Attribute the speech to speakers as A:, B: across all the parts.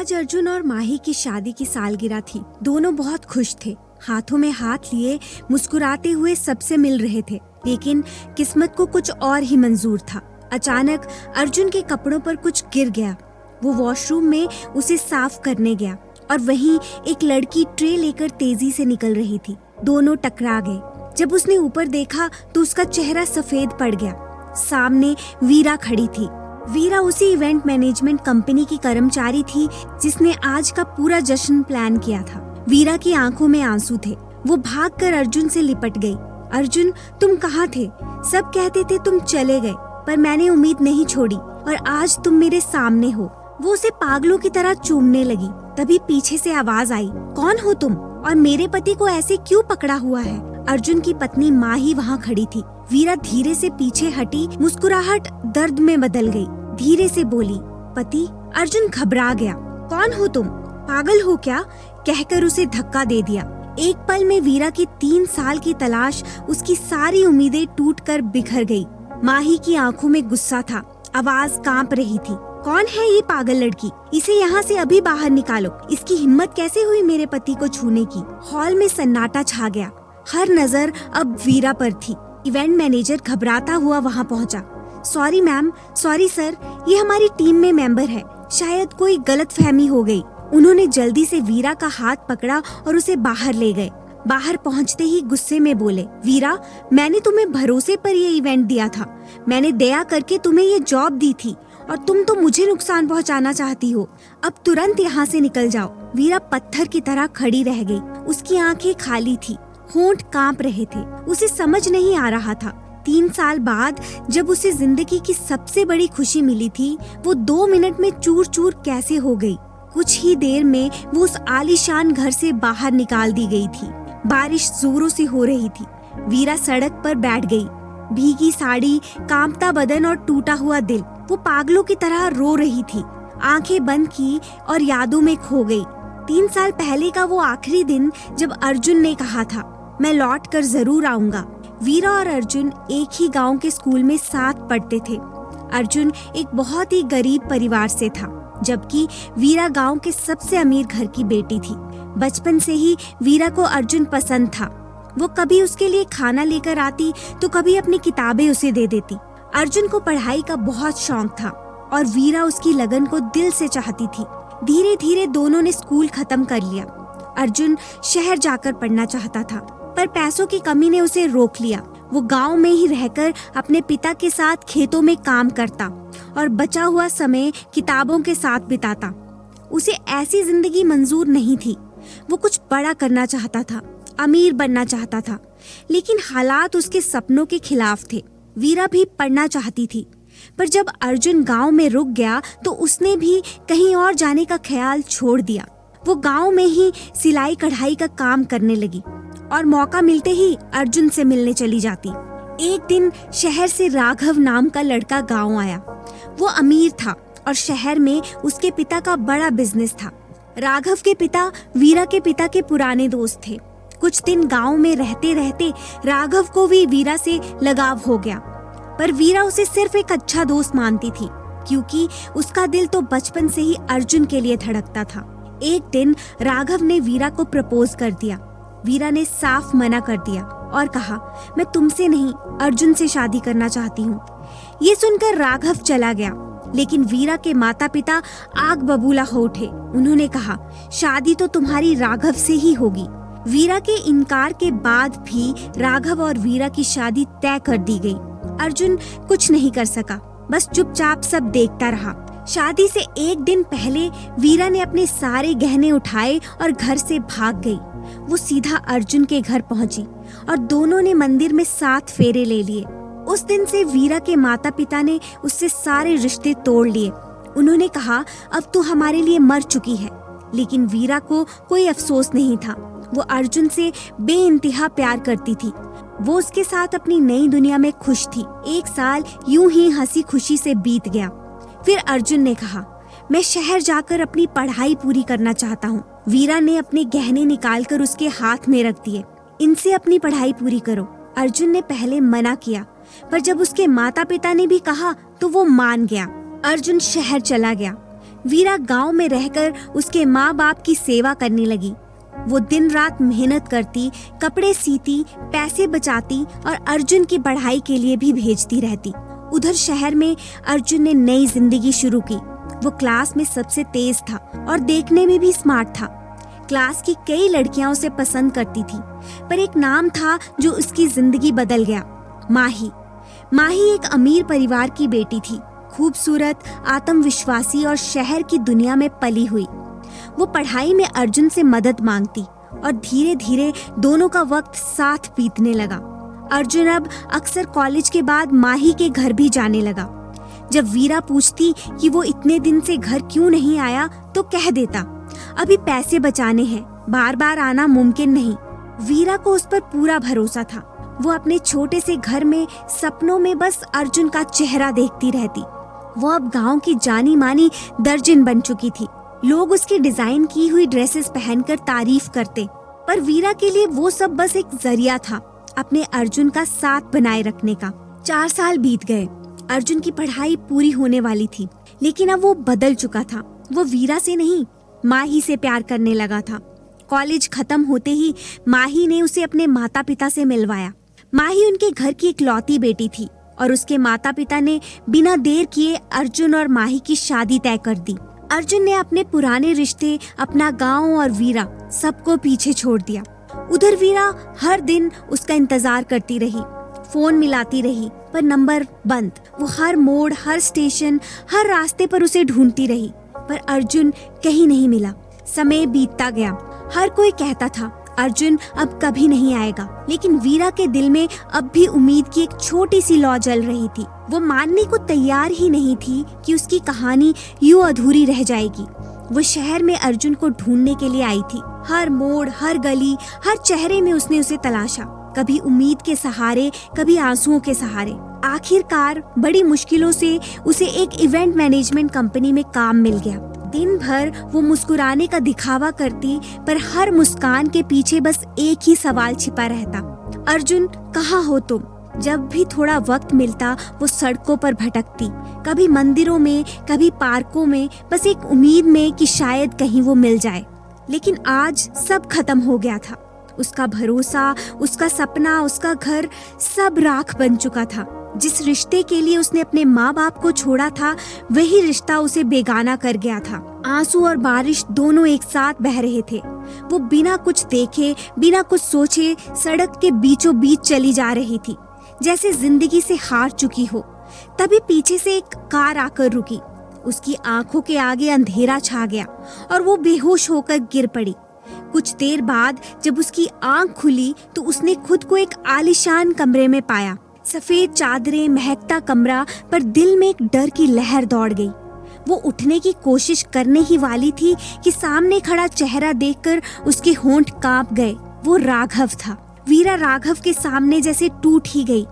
A: आज अर्जुन और माही की शादी की सालगिरह थी। दोनों बहुत खुश थे, हाथों में हाथ लिए मुस्कुराते हुए सबसे मिल रहे थे। लेकिन किस्मत को कुछ और ही मंजूर था। अचानक अर्जुन के कपड़ों पर कुछ गिर गया। वो वॉशरूम में उसे साफ करने गया और वहीं एक लड़की ट्रे लेकर तेजी से निकल रही थी। दोनों टकरा गए। जब उसने ऊपर देखा तो उसका चेहरा सफेद पड़ गया। सामने वीरा खड़ी थी। वीरा उसी इवेंट मैनेजमेंट कंपनी की कर्मचारी थी जिसने आज का पूरा जश्न प्लान किया था। वीरा की आंखों में आंसू थे। वो भागकर अर्जुन से लिपट गई। अर्जुन, तुम कहाँ थे? सब कहते थे तुम चले गए, पर मैंने उम्मीद नहीं छोड़ी और आज तुम मेरे सामने हो। वो उसे पागलों की तरह चूमने लगी। तभी पीछे से आवाज आई, कौन हो तुम और मेरे पति को ऐसे क्यों पकड़ा हुआ है? अर्जुन की पत्नी माही वहाँ खड़ी थी। वीरा धीरे से पीछे हटी। मुस्कुराहट दर्द में बदल गई। धीरे से बोली, पति? अर्जुन घबरा गया। कौन हो तुम? पागल हो क्या? कहकर उसे धक्का दे दिया। एक पल में वीरा की 3 साल की तलाश, उसकी सारी उम्मीदें टूटकर बिखर गई। माही की आंखों में गुस्सा था, आवाज कांप रही थी। कौन है ये पागल लड़की? इसे यहाँ से अभी बाहर निकालो। इसकी हिम्मत कैसे हुई मेरे पति को छूने की? हॉल में सन्नाटा छा गया। हर नजर अब वीरा पर थी। इवेंट मैनेजर घबराता हुआ वहाँ पहुँचा। सॉरी मैम, सॉरी सर, ये हमारी टीम में मेंबर है, शायद कोई गलतफहमी हो गई। उन्होंने जल्दी से वीरा का हाथ पकड़ा और उसे बाहर ले गए। बाहर पहुंचते ही गुस्से में बोले, वीरा, मैंने तुम्हें भरोसे पर ये इवेंट दिया था। मैंने दया करके तुम्हें ये जॉब दी थी और तुम तो मुझे नुकसान पहुंचाना चाहती हो। अब तुरंत यहाँ से निकल जाओ। वीरा पत्थर की तरह खड़ी रह गई। उसकी आंखें खाली थी, होंठ कांप रहे थे। उसे समझ नहीं आ रहा था। 3 साल बाद जब उसे जिंदगी की सबसे बड़ी खुशी मिली थी, वो 2 मिनट में चूर चूर कैसे हो गई। कुछ ही देर में वो उस आलीशान घर से बाहर निकाल दी गई थी। बारिश जोरों से हो रही थी। वीरा सड़क पर बैठ गई। भीगी साड़ी, कांपता बदन और टूटा हुआ दिल। वो पागलों की तरह रो रही थी। आंखें बंद की और यादों में खो गई। 3 साल पहले का वो आखिरी दिन जब अर्जुन ने कहा था, मैं लौट कर जरूर आऊंगा। वीरा और अर्जुन एक ही गांव के स्कूल में साथ पढ़ते थे। अर्जुन एक बहुत ही गरीब परिवार से था, जबकि वीरा गांव के सबसे अमीर घर की बेटी थी। बचपन से ही वीरा को अर्जुन पसंद था। वो कभी उसके लिए खाना लेकर आती तो कभी अपनी किताबें उसे दे देती। अर्जुन को पढ़ाई का बहुत शौक था और वीरा उसकी लगन को दिल से चाहती थी। धीरे धीरे दोनों ने स्कूल खत्म कर लिया। अर्जुन शहर जाकर पढ़ना चाहता था, पर पैसों की कमी ने उसे रोक लिया। वो गांव में ही रहकर अपने पिता के साथ खेतों में काम करता और बचा हुआ समय किताबों के साथ बिताता। उसे ऐसी जिंदगी मंजूर नहीं थी। वो कुछ बड़ा करना चाहता था, अमीर बनना चाहता था, लेकिन हालात उसके सपनों के खिलाफ थे। वीरा भी पढ़ना चाहती थी, पर जब अर्जुन गांव में रुक गया तो उसने भी कहीं और जाने का ख्याल छोड़ दिया। वो गांव में ही सिलाई कढ़ाई का काम करने लगी और मौका मिलते ही अर्जुन से मिलने चली जाती। एक दिन शहर से राघव नाम का लड़का गांव आया। वो अमीर था और शहर में उसके पिता का बड़ा बिजनेस था। राघव के पिता वीरा के पिता के पुराने दोस्त थे। कुछ दिन गांव में रहते रहते राघव को भी वीरा से लगाव हो गया, पर वीरा उसे सिर्फ एक अच्छा दोस्त मानती थी, क्योंकि उसका दिल तो बचपन से ही अर्जुन के लिए धड़कता था। एक दिन राघव ने वीरा को प्रपोज कर दिया। वीरा ने साफ मना कर दिया और कहा, मैं तुमसे नहीं, अर्जुन से शादी करना चाहती हूँ। ये सुनकर राघव चला गया, लेकिन वीरा के माता पिता आग बबूला हो उठे। उन्होंने कहा, शादी तो तुम्हारी राघव से ही होगी। वीरा के इनकार के बाद भी राघव और वीरा की शादी तय कर दी गई। अर्जुन कुछ नहीं कर सका, बस चुपचाप सब देखता रहा। शादी से एक दिन पहले वीरा ने अपने सारे गहने उठाए और घर से भाग गई। वो सीधा अर्जुन के घर पहुंची और दोनों ने मंदिर में 7 फेरे ले लिए। उस दिन से वीरा के माता पिता ने उससे सारे रिश्ते तोड़ लिए। उन्होंने कहा, अब तू हमारे लिए मर चुकी है। लेकिन वीरा को कोई अफसोस नहीं था। वो अर्जुन से बेइंतहा प्यार करती थी। वो उसके साथ अपनी नई दुनिया में खुश थी। 1 साल यूं ही हंसी खुशी से बीत गया। फिर अर्जुन ने कहा, मैं शहर जाकर अपनी पढ़ाई पूरी करना चाहता हूँ। वीरा ने अपने गहने निकालकर उसके हाथ में रख दिए। इनसे अपनी पढ़ाई पूरी करो। अर्जुन ने पहले मना किया, पर जब उसके माता पिता ने भी कहा तो वो मान गया। अर्जुन शहर चला गया। वीरा गांव में रहकर उसके माँ बाप की सेवा करने लगी। वो दिन रात मेहनत करती, कपड़े सीती, पैसे बचाती और अर्जुन की पढ़ाई के लिए भी भेजती रहती। उधर शहर में अर्जुन ने नई जिंदगी शुरू की। वो क्लास में सबसे तेज था और देखने में भी स्मार्ट था। क्लास की कई लड़कियां उसे पसंद करती थी, पर एक नाम था जो उसकी जिंदगी बदल गया, माही। माही एक अमीर परिवार की बेटी थी, खूबसूरत, आत्मविश्वासी और शहर की दुनिया में पली हुई। वो पढ़ाई में अर्जुन से मदद मांगती और धीरे धीरे दोनों का वक्त साथ बीतने लगा। अर्जुन अब अक्सर कॉलेज के बाद माही के घर भी जाने लगा। जब वीरा पूछती कि वो इतने दिन से घर क्यों नहीं आया, तो कह देता, अभी पैसे बचाने हैं, बार बार आना मुमकिन नहीं। वीरा को उस पर पूरा भरोसा था। वो अपने छोटे से घर में सपनों में बस अर्जुन का चेहरा देखती रहती। वो अब गांव की जानी मानी दर्जन बन चुकी थी। लोग उसकी डिजाइन की हुई ड्रेसेस पहनकर तारीफ करते, पर वीरा के लिए वो सब बस एक जरिया था अपने अर्जुन का साथ बनाए रखने का। 4 साल बीत गए। अर्जुन की पढ़ाई पूरी होने वाली थी, लेकिन अब वो बदल चुका था। वो वीरा से नहीं, माही से प्यार करने लगा था। कॉलेज खत्म होते ही माही ने उसे अपने माता पिता से मिलवाया। माही उनके घर की इकलौती बेटी थी और उसके माता पिता ने बिना देर किए अर्जुन और माही की शादी तय कर दी। अर्जुन ने अपने पुराने रिश्ते, अपना गांव और वीरा सबको पीछे छोड़ दिया। उधर वीरा हर दिन उसका इंतजार करती रही, फोन मिलाती रही, पर नंबर बंद। वो हर मोड़, हर स्टेशन, हर रास्ते पर उसे ढूंढती रही, पर अर्जुन कहीं नहीं मिला। समय बीतता गया। हर कोई कहता था अर्जुन अब कभी नहीं आएगा, लेकिन वीरा के दिल में अब भी उम्मीद की एक छोटी सी लौ जल रही थी। वो मानने को तैयार ही नहीं थी कि उसकी कहानी यूं अधूरी रह जाएगी। वो शहर में अर्जुन को ढूंढने के लिए आई थी। हर मोड़, हर गली, हर चेहरे में उसने उसे तलाशा, कभी उम्मीद के सहारे, कभी आंसुओं के सहारे। आखिरकार बड़ी मुश्किलों से उसे एक इवेंट मैनेजमेंट कंपनी में काम मिल गया। दिन भर वो मुस्कुराने का दिखावा करती, पर हर मुस्कान के पीछे बस एक ही सवाल छिपा रहता, अर्जुन कहाँ हो तुम? जब भी थोड़ा वक्त मिलता वो सड़कों पर भटकती, कभी मंदिरों में, कभी पार्कों में, बस एक उम्मीद में कि शायद कहीं वो मिल जाए। लेकिन आज सब खत्म हो गया था। उसका भरोसा, उसका सपना, उसका घर सब राख बन चुका था। जिस रिश्ते के लिए उसने अपने माँ बाप को छोड़ा था, वही रिश्ता उसे बेगाना कर गया था। आंसू और बारिश दोनों एक साथ बह रहे थे। वो बिना कुछ देखे, बिना कुछ सोचे सड़क के बीचों बीच चली जा रही थी, जैसे जिंदगी से हार चुकी हो। तभी पीछे से एक कार आकर रुकी। उसकी आंखों के आगे अंधेरा छा गया और वो बेहोश होकर गिर पड़ी। कुछ देर बाद जब उसकी आंख खुली तो उसने खुद को एक आलीशान कमरे में पाया। सफेद चादरें, महकता कमरा, पर दिल में एक डर की लहर दौड़ गई। वो उठने की कोशिश करने ही वाली थी कि सामने खड़ा चेहरा देखकर उसके होंठ कांप गए। वो राघव था। वीरा राघव के सामने जैसे टूट ही गई।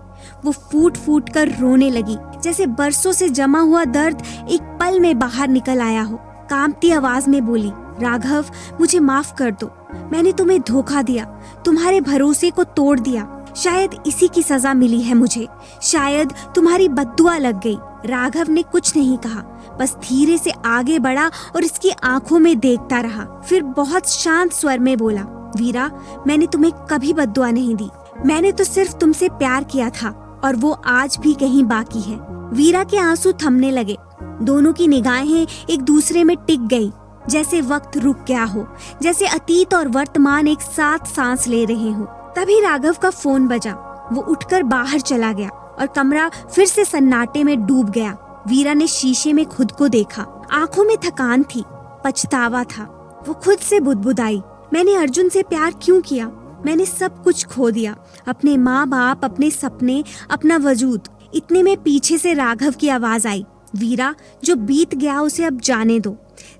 A: वो फूट फूट कर रोने लगी, जैसे बरसों से जमा हुआ दर्द एक पल में बाहर निकल आया हो। कांपती आवाज में बोली, राघव मुझे माफ कर दो, मैंने तुम्हें धोखा दिया, तुम्हारे भरोसे को तोड़ दिया। शायद इसी की सजा मिली है मुझे, शायद तुम्हारी बद्दुआ लग गई। राघव ने कुछ नहीं कहा, बस धीरे से आगे बढ़ा और इसकी आंखों में देखता रहा। फिर बहुत शांत स्वर में बोला, वीरा मैंने तुम्हें कभी बद्दुआ नहीं दी, मैंने तो सिर्फ तुमसे प्यार किया था और वो आज भी कहीं बाकी है। वीरा के आंसू थमने लगे। दोनों की निगाहें एक दूसरे में टिक गई, जैसे वक्त रुक गया हो, जैसे अतीत और वर्तमान एक साथ सांस ले रहे हो। तभी राघव का फोन बजा। वो उठकर बाहर चला गया और कमरा फिर से सन्नाटे में डूब गया। वीरा ने शीशे में खुद को देखा। आंखों में थकान थी, पछतावा था। वो खुद से बुदबुदाई, मैंने अर्जुन से प्यार क्यों किया? मैंने सब कुछ खो दिया, अपने माँ बाप, अपने सपने, अपना वजूद। इतने में पीछे से राघव की आवाज आई, वीरा जो बीत गया उसे अब जाने दो,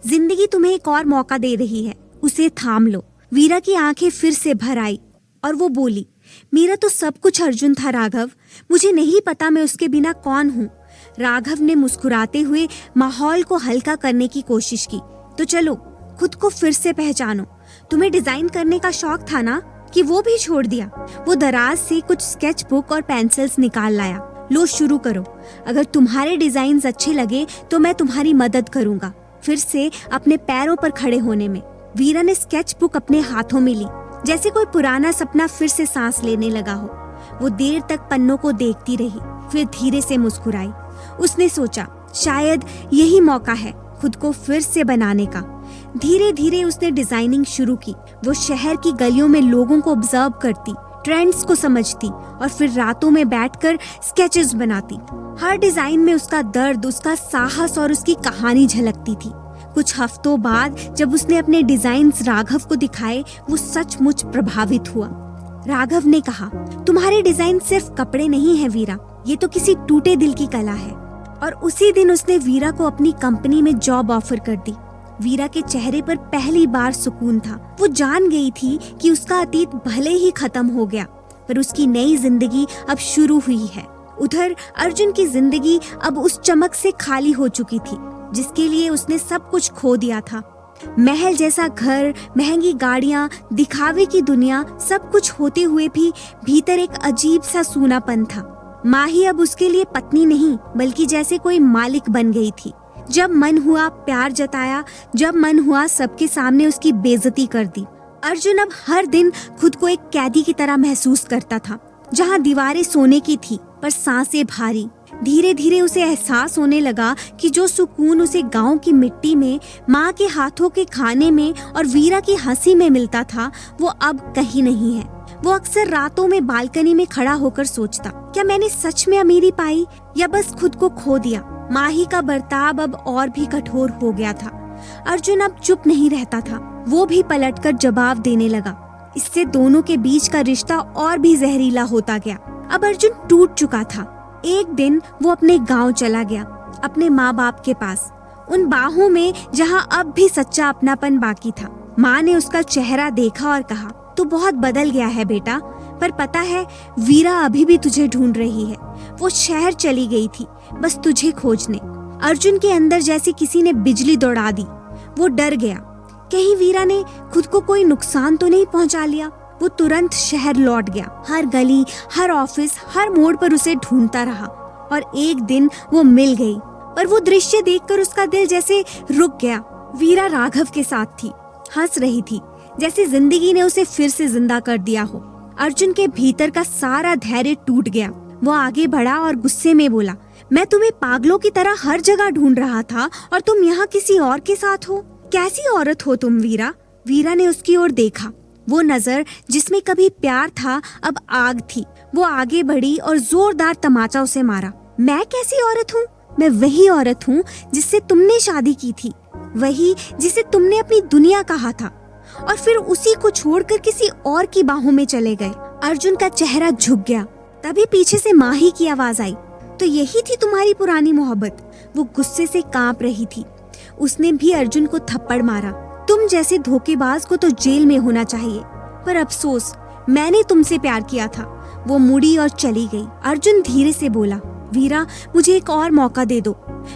A: जिंदगी तुम्हें एक और मौका दे रही है, उसे थाम लो। वीरा की आंखें फिर से भर आई और वो बोली, मेरा तो सब कुछ अर्जुन था राघव, मुझे नहीं पता मैं उसके बिना कौन हूँ। राघव ने मुस्कुराते हुए माहौल को हल्का करने की कोशिश की, तो चलो खुद को फिर से पहचानो। तुम्हें डिजाइन करने का शौक था ना, कि वो भी छोड़ दिया? वो दराज से कुछ स्केच बुक और पेंसिल्स निकाल लाया। लो शुरू करो, अगर तुम्हारे डिजाइन अच्छे लगे तो मैं तुम्हारी मदद करूंगा। फिर से अपने पैरों पर खड़े होने में। वीरा ने स्केच बुक अपने हाथों में ली, जैसे कोई पुराना सपना फिर से सांस लेने लगा हो। वो देर तक पन्नों को देखती रही, फिर धीरे से मुस्कुराई। उसने सोचा शायद यही मौका है खुद को फिर से बनाने का। धीरे धीरे उसने डिजाइनिंग शुरू की। वो शहर की गलियों में लोगों को ऑब्जर्व करती, ट्रेंड्स को समझती और फिर रातों में बैठकर स्केचेस बनाती। हर डिजाइन में उसका दर्द, उसका साहस और उसकी कहानी झलकती थी। कुछ हफ्तों बाद जब उसने अपने डिजाइन्स राघव को दिखाए, वो सचमुच प्रभावित हुआ। राघव ने कहा, तुम्हारे डिजाइन सिर्फ कपड़े नहीं है वीरा, ये तो किसी टूटे दिल की कला है। और उसी दिन उसने वीरा को अपनी कंपनी में जॉब ऑफर कर दी। वीरा के चेहरे पर पहली बार सुकून था। वो जान गई थी कि उसका अतीत भले ही खत्म हो गया, पर उसकी नई जिंदगी अब शुरू हुई है। उधर अर्जुन की जिंदगी अब उस चमक से खाली हो चुकी थी जिसके लिए उसने सब कुछ खो दिया था। महल जैसा घर, महंगी गाड़ियां, दिखावे की दुनिया, सब कुछ होते हुए भी भीतर एक अजीब सा सूनापन था। माही अब उसके लिए पत्नी नहीं, बल्कि जैसे कोई मालिक बन गई थी। जब मन हुआ प्यार जताया, जब मन हुआ सबके सामने उसकी बेइज्जती कर दी। अर्जुन अब हर दिन खुद को एक कैदी की तरह महसूस करता था, जहाँ दीवारें सोने की थी पर सांसें भारी। धीरे धीरे उसे एहसास होने लगा कि जो सुकून उसे गांव की मिट्टी में, माँ के हाथों के खाने में और वीरा की हंसी में मिलता था, वो अब कहीं नहीं है। वो अक्सर रातों में बालकनी में खड़ा होकर सोचता, क्या मैंने सच में अमीरी पाई या बस खुद को खो दिया। माही का बर्ताव अब और भी कठोर हो गया था। अर्जुन अब चुप नहीं रहता था, वो भी पलटकर जवाब देने लगा। इससे दोनों के बीच का रिश्ता और भी जहरीला होता गया। अब अर्जुन टूट चुका था। एक दिन वो अपने गांव चला गया, अपने माँ बाप के पास, उन बाहों में जहाँ अब भी सच्चा अपनापन बाकी था। माँ ने उसका चेहरा देखा और कहा, तू बहुत बदल गया है बेटा, पर पता है वीरा अभी भी तुझे ढूंढ रही है। वो शहर चली गई थी बस तुझे खोजने। अर्जुन के अंदर जैसे किसी ने बिजली दौड़ा दी। वो डर गया, कहीं वीरा ने खुद को कोई नुकसान तो नहीं पहुंचा लिया। वो तुरंत शहर लौट गया। हर गली, हर ऑफिस, हर मोड़ पर उसे ढूंढता रहा और एक दिन वो मिल गई। पर वो दृश्य देखकर उसका दिल जैसे रुक गया। वीरा राघव के साथ थी, हंस रही थी, जैसे जिंदगी ने उसे फिर से जिंदा कर दिया हो। अर्जुन के भीतर का सारा धैर्य टूट गया। वो आगे बढ़ा और गुस्से में बोला, मैं तुम्हें पागलों की तरह हर जगह ढूंढ रहा था और तुम यहाँ किसी और के साथ हो। कैसी औरत हो तुम वीरा। वीरा ने उसकी ओर देखा। वो नजर जिसमें कभी प्यार था अब आग थी। वो आगे बढ़ी और जोरदार तमाचा उसे मारा। मैं कैसी औरत हूँ? मैं वही औरत हूँ जिससे तुमने शादी की थी, वही जिसे तुमने अपनी दुनिया कहा था और फिर उसी को छोड़कर किसी और की बाहों में चले गए। अर्जुन का चेहरा झुक गया। तभी पीछे से माही की आवाज आई, तो यही थी तुम्हारी पुरानी मोहब्बत। वो गुस्से से कांप रही थी। उसने भी अर्जुन को थप्पड़ मारा। तुम जैसे धोखेबाज को तो जेल में होना चाहिए, पर अफसोस मैंने तुमसे प्यार किया था। वो मुड़ी और चली गई। अर्जुन धीरे से बोला, वीरा मुझे एक और मौका दे दो।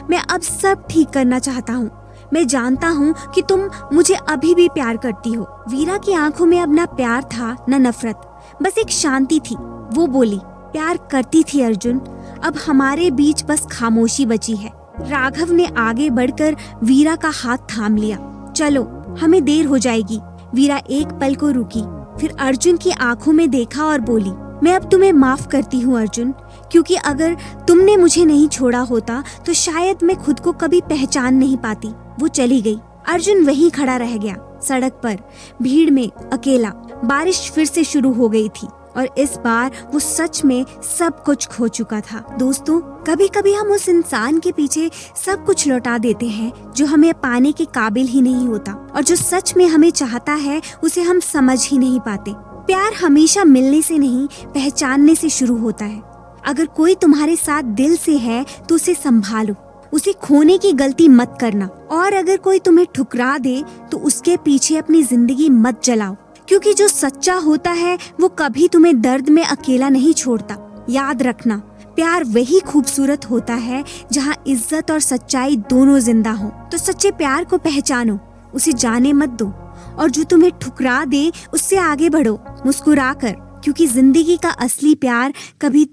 A: मैं अब सब ठीक करना चाहता हूँ। मैं जानता हूँ कि तुम मुझे अभी भी प्यार करती हो। वीरा की आंखों में अब ना प्यार था न नफरत, बस एक शांति थी। वो बोली, प्यार करती थी अर्जुन, अब हमारे बीच बस खामोशी बची है। राघव ने आगे बढ़कर वीरा का हाथ थाम लिया। चलो, हमें देर हो जाएगी। वीरा एक पल को रुकी, फिर अर्जुन की आंखों में देखा और बोली, मैं अब तुम्हें माफ करती हूँ अर्जुन, क्योंकि अगर तुमने मुझे नहीं छोड़ा होता तो शायद मैं खुद को कभी पहचान नहीं पाती। वो चली गई। अर्जुन वहीं खड़ा रह गया, सड़क पर, भीड़ में, अकेला। बारिश फिर से शुरू हो गई थी और इस बार वो सच में सब कुछ खो चुका था। दोस्तों, कभी कभी हम उस इंसान के पीछे सब कुछ लौटा देते हैं जो हमें पाने के काबिल ही नहीं होता, और जो सच में हमें चाहता है उसे हम समझ ही नहीं पाते। प्यार हमेशा मिलने से नहीं, पहचानने से शुरू होता है। अगर कोई तुम्हारे साथ दिल से है तो उसे संभालो, उसे खोने की गलती मत करना। और अगर कोई तुम्हें ठुकरा दे तो उसके पीछे अपनी जिंदगी मत जलाओ, क्योंकि जो सच्चा होता है वो कभी तुम्हें दर्द में अकेला नहीं छोड़ता। याद रखना, प्यार वही खूबसूरत होता है जहाँ इज्जत और सच्चाई दोनों जिंदा हो। तो सच्चे प्यार को पहचानो, उसे जाने मत दो, और जो तुम्हें ठुकरा दे उससे आगे बढ़ो मुस्कुरा कर, क्योंकि जिंदगी का असली प्यार कभी